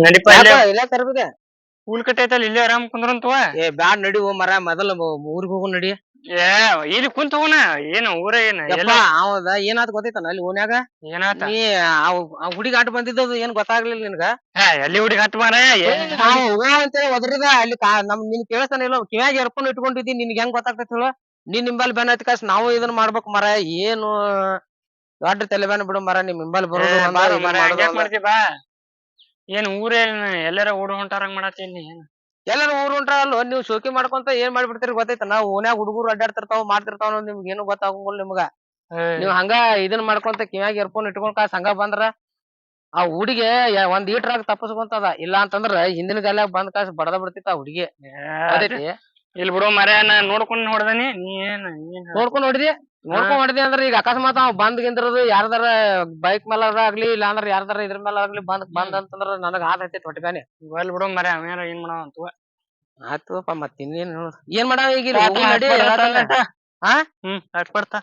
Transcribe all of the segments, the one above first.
ನಡಿಪ ಯಾಕ ಇಲ್ಲೇ ಇಲ್ಲ ತರ್ಬಿದೆ ಕೂಲ್ ಕಟ್ಟೈತಲ್ಲ ಇಲ್ಲೇ ಆರಾಮ್ ಕುಂದ್ರಂತವ. ಏ ಬ್ಯಾಡ್ ನಡಿ ಓ ಮರ ಮೊದಲ ಊರಿಗೆ ಹೋಗು ನಡಿ. ಏ ಇಲ್ಲಿ ಕುಂತ ಹೋಗುಣ ಏನು ಊರ ಏನ ಯಪ್ಪ ಎಲ್ಲ ಅವದ ಏನಾದ್ ಗೊತ್ತೈತನ ಅಲ್ಲಿ ಓನ್ಯಾಗ ಏನಾತ ನೀ ಹುಡುಗಿ ಆಟ ಬಂದಿದ್ದದು ಏನ್ ಗೊತ್ತಾಗ್ಲಿಲ್ಲ ನಿನ್ಗ. ಎಲ್ಲಿ ಹುಡುಗಿ ಹತ್ತು ಮಾರ ಅಂತೇಳಿ ಒದರಿದ ಅಲ್ಲಿ ನಿನ್ ಕೇಳಿಸ್ತಾನ ಇಲ್ಲ ಕಿವ್ಯಾಗ ಎರ್ಕೊಂಡ್ ಇಟ್ಕೊಂಡಿದ್ದಿ ನಿನ್ಗೆ ಹೆಂಗ್ ಗೊತ್ತಾಗ್ತೈತಿ ಹೇಳು. ನೀನ್ ನಿಂಬಲ್ ಬೆನ್ ಹತ್ತಿ ಕಾಸ್ ನಾವು ಇದನ್ನ ಮಾಡ್ಬೇಕು ಮರ ಏನು ದೊಡ್ಡ ತಲೆಬೇನ್ ಬಿಡು ಮರ ನಿಮ್ ಹಿಂಬಲ್ ಬರೋದು ಒಂದ ಬಾರೋ ಇದನ್ನ ಮರ ಮಾಡೋದು ಹಂಗ್ಯಾಕ್ ಒಂದ. ಮಾಡ್ತಿ ಬಾ. ಏನ್ ಊರೇನ್ ಎಲ್ಲಾರ ಓಡ್ ಹೊಂಟಾರಂಗ್ ಮಾಡತ್ತೀನಿ ಏನ್ ಎಲ್ಲಾರು ಊರ್ ಹೊಂಟ್ರಲ್ಲ ನೀವು ಶೋಕಿ ಮಾಡ್ಕೊಂತ ಏನ್ ಮಾಡ್ಬಿಡ್ತೀರಿ ಗೊತ್ತೈತ ನಾವು ಓನ್ಯಾಗ ಹುಡುಗರು ಅಡ್ಡಾಡ್ತಿರ್ತಾವ ಮಾಡ್ತಿರ್ತಾವ ನಿಮ್ಗೆ ಏನು ಗೊತ್ತಾಗಂಗಿಲ್ಲ ನಿಮ್ಗ. ನೀವ್ ಹಂಗ ಇದನ್ ಮಾಡ್ಕೊಂತ ಕಿವ್ಯಾಗ ಎರ್ಕೊಂಡ್ ಇಟ್ಕೊಂಡ್ ಕಾಸ್ ಹಂಗ ಬಂದ್ರ ಆ ಹುಡುಗಿ ಒಂದ್ ಈಟ್ರಾಗ ತಪ್ಪಸ್ಕೊಂತದ ಇಲ್ಲ ಅಂತಂದ್ರ ಹಿಂದಿನ ಗಲ್ಯಾಗ ಬಂದ್ ಕಾಸ್ ಬಡದ ಬಿಡ್ತಿತ್ತ ಆ ಹುಡುಗಿ ಗೊತ್ತೈತಿ. ಇಲ್ಲಿ ಬಿಡು ಮರ ನಾ ನೋಡ್ಕೊಂಡ್ ನೋಡ್ದನಿ ನೀ ಏನ್ ನೋಡ್ಕೊಂಡ್ ಹೊಡ್ದಿ ಅಂದ್ರ ಈಗ ಅಕಸ್ಮಾತ್ ಅವ್ ಬಂದ್ ಗಿಂದ್ರದು ಯಾರ್ದಾರ ಬೈಕ್ ಮೇಲಾರ ಆಗ್ಲಿ ಇಲ್ಲ ಅಂದ್ರ ಯಾರ್ದಾರ ಇದ್ರ ಮೇಲೆ ಆಗ್ಲಿ ಬಂದ್ ಅಂತಂದ್ರ ನನಗ ಆತೈತಿ ಹೊಟ್ಬ್ಯಾನಿ. ಒಲ್ ಬಿಡು ಮರ ಅವೇನ ಏನ್ ಮಾಡವ ಅಂತ ಆಯ್ತುಪ್ಪ ಮತ್ ಇನ್ನೇನ್ ಏನ್ ಮಾಡಾವ ಈಗ ಹೋಗು ನಡಿ ಹೇಳತಾನೆ. ಹಾ ಅಟ್ ಬರ್ತಾ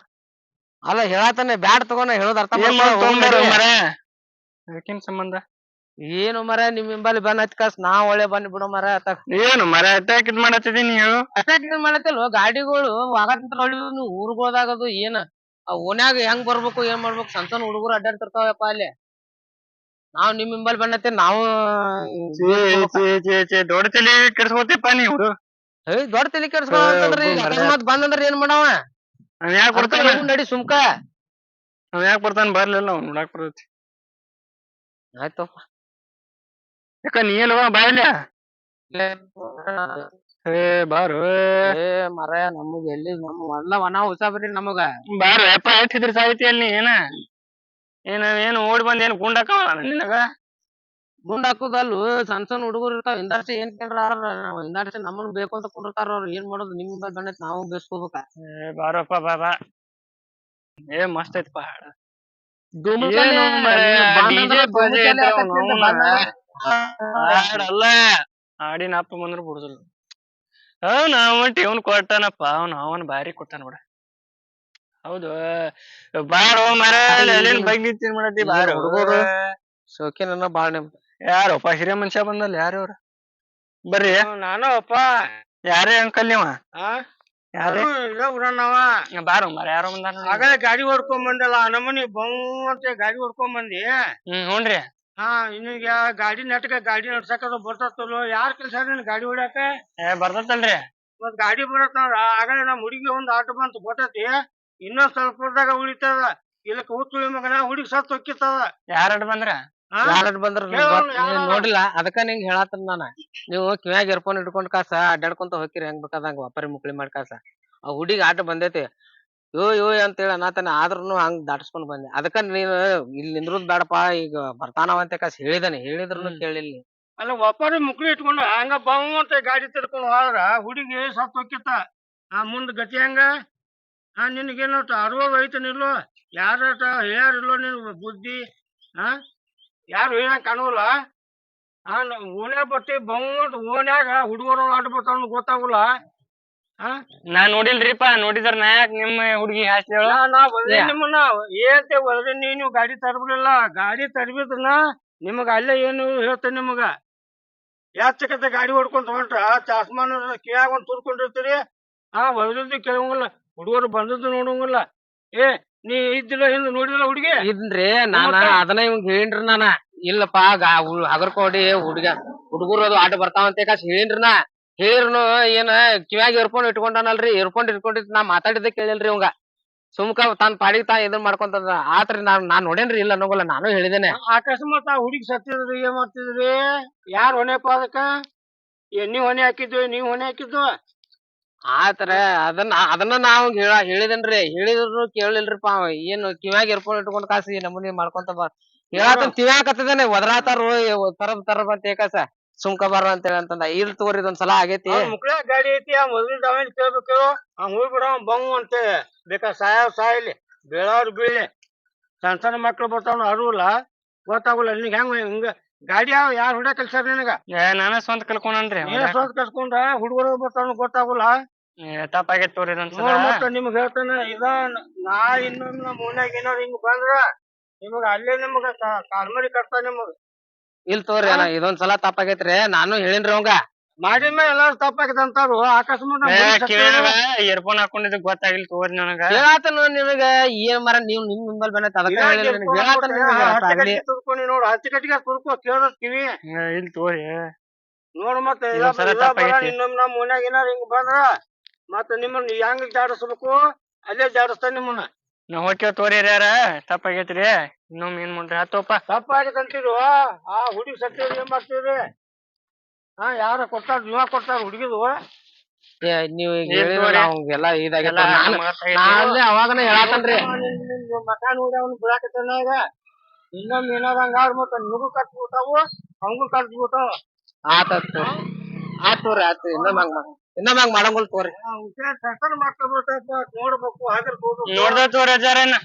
ಅಲ್ಲ ಹೇಳತಾನೆ ಬ್ಯಾಡ್ ತಗೋನ ಹೇಳೋದ್ ಅರ್ಥ ಏನ್ ಮಾಡ್ಕೊ ತೊಗೊಂಬಾರ ಮರ ಅದಕ್ಕೇನ್ ಸಂಬಂಧ. ಏನು ಮರ ನಿಮ್ ಹಿಂಬಲ್ಲಿ ಬೆನ್ ಹತ್ತಿ ಕಾಸ್ ನಾ ಒಳ್ಳೆ ಬನ್ನಿ ಬಿಡೋ ಮರ ಏನು ಮರ ಅಟ್ಯಾಕ್ ಇದ್ ಮಾಡತ್ತಿದೀನಿ ಹೇಳು. ಅಷ್ಟಾಗ ಮಾಡತ್ತಲ್ವ ಗಾಡಿಗಳು ನೀವು ಊರ್ಗ್ ಹೋದಾಗದು ಏನ್ ಆ ಓನ್ಯಾಗ ಹೆಂಗ್ ಬರ್ಬೇಕು ಏನ್ ಮಾಡ್ಬೇಕು ಸಣ್ಣ ಹುಡುಗರು ಅಡ್ಡಾಡ್ತಿರ್ತಾವಪ್ಪ ಅಲ್ಲಿ. ನಾವ್ ನಿಮ್ ಹಿಂಬಲ್ ಬೆನ್ ನಾವು ದೊಡ್ಡ ತಲಿ ಕೆಡ್ಸ್ಕೊತಿಪ್ಪ ನೀವು. ದೊಡ್ಡ ತಲಿ ಕೆಡ್ಸ್ಕೊಳ ಅಂತಂದ್ರ ಈಗ ಅಕಸ್ಮಾತ್ ಬಂದಂದ್ರ ಏನ್ ಮಾಡವ ಅವ್ ಯಾಕೆ ಬರ್ತಾನ ನಡಿ ಸುಮ್ಕ. ಅವ್ ಯಾಕೆ ಬರ್ತಾನ ಬರ್ಲಿಲ್ಲ ಅವ್ನು ನೋಡಾಕ್ ಬರ್ತೈತಿ. ಆಯ್ತಪ್ಪ ಯಾಕ ನೀ ಅಲ್ವಾ ಬಾಯಲ್ಲ ಬಾರು ಮರ ನಮಗ್ ಎಲ್ಲಿ ನಮ್ ಒಳ್ಳ ವನ ಉಸಾಬರಿ ನಮಗ ಬಾರು ಯಪ್ಪ ಹೆಚ್ಚಿದ್ರ ಸಾಹಿತಿ ಅಲ್ಲಿ ಏನ ಏನು ಓಡಿ ಬಂದ್ ಏನ್ ಗುಂಡಾಕ ನಿನಗ ಗುಂಡ್ ಹಾಕುದಲ್ಲು ಸಣ್ಣ ಹುಡುಗರು ಇರ್ತಾವ ಇಂಡಸ್ಟ್ರಿ ಏನ್ ಕೇಳ್ರ ಇಂಡಸ್ಟ್ರಿ ನಮ್ಮನ್ ಬೇಕು ಅಂತ ಕುಂಡಿರ್ತಾರ ಅವ್ರು ಏನ್ ಮಾಡೋದು ನಿಮ್ ಗಣತ್ ನಾವು ಬೇಸ್ಕೋಬೇಕ. ಬಾರಪ್ಪ ಬಾಬಾ ಏ ಮಸ್ತ್ ಐತ್ಪಾ ಧೂಮುಕಲೆ ಅಲ್ಲ ಆಡಿನ ಅಪ್ಪ ಬಂದ್ರು ಬಿಡುದಿಲ್ಲ. ನಾವಂಟಿ ಇವ್ನ್ ಕೊಟ್ಟಾನಪ್ಪ ಅವನ್ ಬಾರಿ ಕೊಟ್ಟಾನ ಬಿಡ. ಹೌದು ಬಾರೋ ಮರ ಅಲ್ಲಿನ್ ಬೈಕ್ ನಿಂತ ಮಾಡತಿ ಬಾರ ಹುಡುಗರು ಶೋಕಿನ ಬಾಳ ನಿಮ್ ಯಾರಪ್ಪ ಹಿರಿಯ ಮನುಷ್ಯ ಬಂದಲ್ಲ ಯಾರು ಅವ್ರ ಬರ್ರಿ. ನಾನು ಅಪ್ಪ ಯಾರೇ ಅಂಕಲ್ ನೀವ ಬಾರೋ ಮರ ಯಾರೋ ಆಗ ಗಾಡಿ ಹೊಡ್ಕೊಂಡ್ ಬಂದಲ್ಲ ನಮ್ಮನಿ ಅಂತ ಗಾಡಿ ಹೊಡ್ಕೊಂಡ್ ಬಂದಿ. ಹ್ಞೂನ್ರಿ ಹಾ ನಿನಗ ಗಾಡಿ ನೆಟ್ಗ ಗಾಡಿ ನಡ್ಸಕದು ಬರ್ತತ್ತಲ್ಲೋ ಯಾರ್ ಕೆಲ್ಸ ಗಾಡಿ ಹೊಡ್ಯಾಕ ಬರ್ತತಲ್ರಿ. ಮತ್ ಗಾಡಿ ಬರತ್ತಂದ್ರ ಆಗಲೇ ನಮ್ ಹುಡುಗಿ ಒಂದ್ ಆಟೋ ಬಂತು ಗೊತ್ತೈತಿ. ಇನ್ನೊಂದ್ ಸ್ವಲ್ಪ ಹೊರದಾಗ ಉಳಿತದ ಇಲ್ಲ ಕೂತುಳಿ ಮಗನ ಹುಡುಗಿ ಸತ್ ಹೊಕ್ಕಿತ್ತದ. ಯಾರಡ್ ಬಂದ್ರ ಯಾರಡ್ ಬಂದ್ರ ನೋಡಿಲ್ಲ ಅದಕ್ಕ ನಿಂಗ್ ಹೇಳಾತನ್ ನಾನ ನೀವು ಕಿವ್ಯಾಗ ಎರ್ಕೊಂಡ್ ಇಟ್ಕೊಂಡ್ ಕಾಸ ಅಡ್ಡಾಡ್ಕೊಂತ ಹೋಗಿರಿ ಹೆಂಗ್ ಬೇಕಾದಂಗ ವ್ಯಾಪಾರಿ ಮುಕ್ಳಿ ಮಾಡಿ ಕಾಸ ಆ ಹುಡುಗಿ ಆಟ ಬಂದೈತಿ ಯೋ ಅಂತೇಳಿ ಅನ್ನತಾನೆ ಆದ್ರೂನು ಹಂಗ್ ದಾಟಸ್ಕೊಂಡ್ ಬಂದೆ. ಅದಕ್ಕ ನೀನ್ ಇಲ್ಲಿ ನಿಂದ್ರುದ್ ಬೇಡಪಾ ಈಗ ಬರ್ತಾನವಂತೆ ಕಾಸ್ ಹೇಳಿದ್ರುನು ಕೇಳಿಲ್ಲ. ಅಲ್ಲ ವ್ಯಾಪಾರಿ ಮುಕ್ಳಿ ಇಟ್ಕೊಂಡು ಹಂಗ ಅಂತ ಗಾಡಿ ತಿರ್ಕೊಂಡ್ ಹೋದ್ರ ಹುಡುಗಿ ಸತ್ ಹೋಗಿತ್ತ. ಮುಂದ್ ಗತಿ ಹಂಗ ನಿನಗೇನು ಅರಿವು ಐತನಿಲ್ಲೋ ಯಾರ ಹೇಳ್ಯಾರಿಲ್ಲೋ ನಿನ್ ಬುದ್ಧಿ ಯಾರು ಹೇಳಂಗ ಕಾಣುವಲ್ಲ. ಓಣ್ಯಾಗ ಬಟ್ಟಿ ಓಣ್ಯಾಗ ಹುಡುಗರು ಆಟ ಬರ್ತಾವ ಗೊತ್ತಾಗುಲ್ಲ. ನಾನ್ ನೋಡಿಲ್ರಿಪಾ ನೋಡಿದ್ರ ನಾ ಯಾಕೆ ನಿಮ್ಮ ಹುಡುಗಿ ಹಾಸ್ತಿ ನಿಮ್ಮನ್ನ ಏನ್ತೆ ಒದ್ರಿ ನೀವು ಗಾಡಿ ತರ್ಬಿಲ್ಲ ಗಾಡಿ ತರ್ಬಿದ್ರನ ನಿಮಗ ಅಲ್ಲೇ ಏನು ಹೇಳ್ತೇನೆ ನಿಮಗ ಯಾಚಕತೆ ಗಾಡಿ ಹೊಡ್ಕೊಂಡ್ ಹೊಂಟ್ರ ಚಾಸ್ಮಾನ ಕಿಯಾಗ ಒಂದ್ ತುರ್ಕೊಂಡಿರ್ತೀರಿ. ಒದ್ರದ್ದು ಕೇಳಂಗಿಲ್ಲ ಹುಡುಗರು ಬಂದದ್ದು ನೋಡಂಗಿಲ್ಲ. ನೀ ಇದ್ದಿಲ್ಲ ಹಿಂದ್ ನೋಡಿದಿಲ್ಲ ಹುಡುಗಿ ಇದ್ರಿ ನಾನ ಅದನ್ನ ಇವಂಗ ಹೇಳಿನ್ರಿ ನಾನ ಇಲ್ಲಪ್ಪಾ ಹಗರ್ಕೊಡಿ ಹುಡುಗರು ಅದು ಆಟ ಬರ್ತಾವಂತೆ ಕಾಸ್ ಹೇಳಿನ್ರಿ ಹೇಳಿರ್ನು ಏನ ಕಿವ್ಯಾಗ ಇರ್ಕೊಂಡ್ ಇಟ್ಕೊಂಡಾನಲ್ರಿ ಇಟ್ಕೊಂಡಿದ್ ನಾ ಮಾತಾಡಿದ್ದೆ ಕೇಳಿಲ್ರಿ ಅವಂಗ ಸುಮ್ಕ ತಾನ್ ಪಾಡಿಗೆ ತಾ ಇದನ್ ಮಾಡ್ಕೊಂತ ಆತ್ರಿ ನಾನ್ ನೋಡೇನ್ರಿ ಇಲ್ಲ ಅನ್ನೋಗಲ್ಲ ನಾನು ಹೇಳಿದೇನೆ. ಅಕಸ್ಮಾತ್ ಆ ಹುಡುಗಿ ಸತ್ತಿದ್ರಿ ಏನ್ ಮಾಡ್ತಿದ್ರಿ ಯಾರ್ ಹೊಣೆಪ್ಪ ಅದಕ್ಕ ನೀವ್ ಹೊಣೆ ಹಾಕಿದ್ದು ಆತರ ಅದನ್ನ ನಾವ್ ಹೇಳಿದೇನ್ರಿ ಹೇಳಿದ್ರು ಕೇಳಿಲ್ರಿಪಾ ಏನು ಕಿವ್ಯಾಗ ಎರ್ಕೊಂಡ್ ಇಟ್ಕೊಂಡ್ ಕಾಸಿ ನಮೂನಿ ಮಾಡ್ಕೊಂತ ಹೇಳಾತ ಕಿವ್ಯಾಕತ್ತದೇನೆ ಒದರಾತಾರು ತರಬ್ ಅಂತ ಏಕಾಸ ಸುಮ್ಕ ಬಾರ ಅಂತೇಳಿ ಅಂತಂದ ಇಲ್ ತಗೋರಿ ಇದೊಂದ್ಸಲ ಆಗೇತಿ ಮುಕ್ಳ್ಯಾಗ ಗಾಡಿ ಐತಿ ಮೊದಲಿಂದ ಅವೇನ್ ಕೇಳ್ಬೇಕು ಹೋಗ್ಬಿಡ ಬಂಗ್ ಅಂತೆ ಬೇಕಾ ಸಾಯಲಿ ಬೀಳವ್ರ ಬೀಳಿ ಸಣ್ಣ ಮಕ್ಳು ಬರ್ತಾವ ಅರುಲ್ಲ ಗೊತ್ತಾಗುಲ್ಲ ನಿನಗ ಹೆಂಗ ಹಿಂಗ ಗಾಡಿ ಯಾರು ಹುಡ ಕಲ್ಸಾರ ನಿನಗ ನಾನ ಸ್ವಂತ ಕಲ್ಕೊಂಡ್ರಿ ಸ್ವಂತ ಕಲ್ಸ್ಕೊಂಡ ಹುಡುಗರು ಬರ್ತಾವ ಗೊತ್ತಾಗುಲ್ಲ. ತಪ್ಪಾಗೈತ್ ತೋರಿ ನಿಮ್ಗ್ ಹೇಳ್ತಾನೆ ನಾ ಇನ್ನೊಮ್ಮೆ ನಮ್ಮ ಓಣ್ಯಾಗ ಏನಾರ ಹಿಂಗ್ ಬಂದ್ರ ನಿಮಗ ಅಲ್ಲೇ ನಿಮಗ ಕಾಲ್ಮರಿ ಕಟ್ತಾ ನಿಮಗ ಇಲ್ ತೋರಿ ಅಣ್ಣ ಇದೊಂದ್ ಸಲ ತಪ್ಪಾಗೈತ್ರಿ ನಾನು ಹೇಳಿನ್ರಿ ಅವಂಗ ಮಾಡಿದ ಎಲ್ಲಾರು ತಪ್ಪಾಗೈತೆ ಅಂತಾರು ಅಕಸ್ಮಾತ್ ಇಯರ್ಫೋನ್ ಹಾಕೊಂಡಿದ್ ಗೊತ್ತಾಗಿಲ್ಲ ತಗೋರಿ ನನಗ ಹೇಳಾತನ ನಿನಗ ಏನ್ ಮರ ನೀವ್ ನಿಮ್ ನಿಂಬಲ್ ಬಂದೈತಿ ಅದಕ್ಕ ಹೇಳಿಲ್ಲ ನಿನಗ್ ಹೇಳಾತನ ನಿನಗ ತುರ್ಕೊಂಡು ನೋಡು ಹತ್ತಿ ಕಟ್ಟಿಗೆ ತುರ್ಕೋ ಕೇಳೋದ್ ಕಿವಿ ಇಲ್ ತಗೋರಿ ನೋಡು ಮತ್ತೆ ಇನ್ನೊಂದ್ ಸಲ ತಪ್ಪಾಗೈತಿ. ಇನ್ನೊಮ್ಮೆ ನಮ್ ಮನ್ಯಾಗ ಏನಾರ ಹಿಂಗ್ ಬಂದ್ರ ಮತ್ತ ನಿಮ್ಮನ್ನ ಹೆಂಗ್ ಜಾಡಿಸ್ಬೇಕು ಅದೇ ಜಾಡಿಸ್ತಾನ ನಿಮ್ಮನ್ನ ನಾವ್ ಹೋಗ್ತೇವ್ ತಗೋರಿ ಯಾರ ತಪ್ಪಾಗೈತ್ರಿ ಇನ್ನೊಮ್ಮೆ ಏನ್ ಮಾಡ್ರಿ ಹತ್ತೋಪ ತಪ್ಪಾಗೈತೆ ಅಂತೀರು ಆ ಹುಡುಗಿ ಸತ್ಯ ಏನ್ ಮಾಡ್ತೀರಿ ಯಾರ ಕೊಡ್ತಾರ ನೀವ ಕೊಡ್ತಾರ ಹುಡುಗಿದು ನೀವ್ ಈಗ ಏನ್ ಹೇಳಿದ್ರಲ್ಲ ತಗೋರಿ? ಅವಂಗೆಲ್ಲ ಇದಾಗೈತಿ ಎಲ್ಲಾ ನಾನು ಅಲ್ಲೇ ಅವಾಗನ ಹೇಳಾತನ್ರಿ ಮಕ ನೋಡಿ ಅವ್ನು ಬಿಡಾಕತ್ತಾನ ಈಗ ಇನ್ನೊಮ್ಮೆ ಏನಾರ ಹಂಗಾರ ಮತ್ತ ನಿಮಗೂ ಕಟ್ಬಿಟ್ಟಾವು ಅವಂಗೂ ಕಟ್ಬಿಟ್ಟಾವ ಆತೋರಿ ಆತು ಇನ್ನೊಮ್ಮೆ ಹಂಗ್ ಮಾಡಂಗಿಲ್ಲ ತೋರಿ ಹುಷಾರ್ ಮಾಡ್ಕೊಬೇಕಪ್ಪ ನೋಡ್ಬೇಕು ಹಾಗೆ ನೋಡ್ದ ತಗೋರಿ ಅಜ್ಜಾರೇನ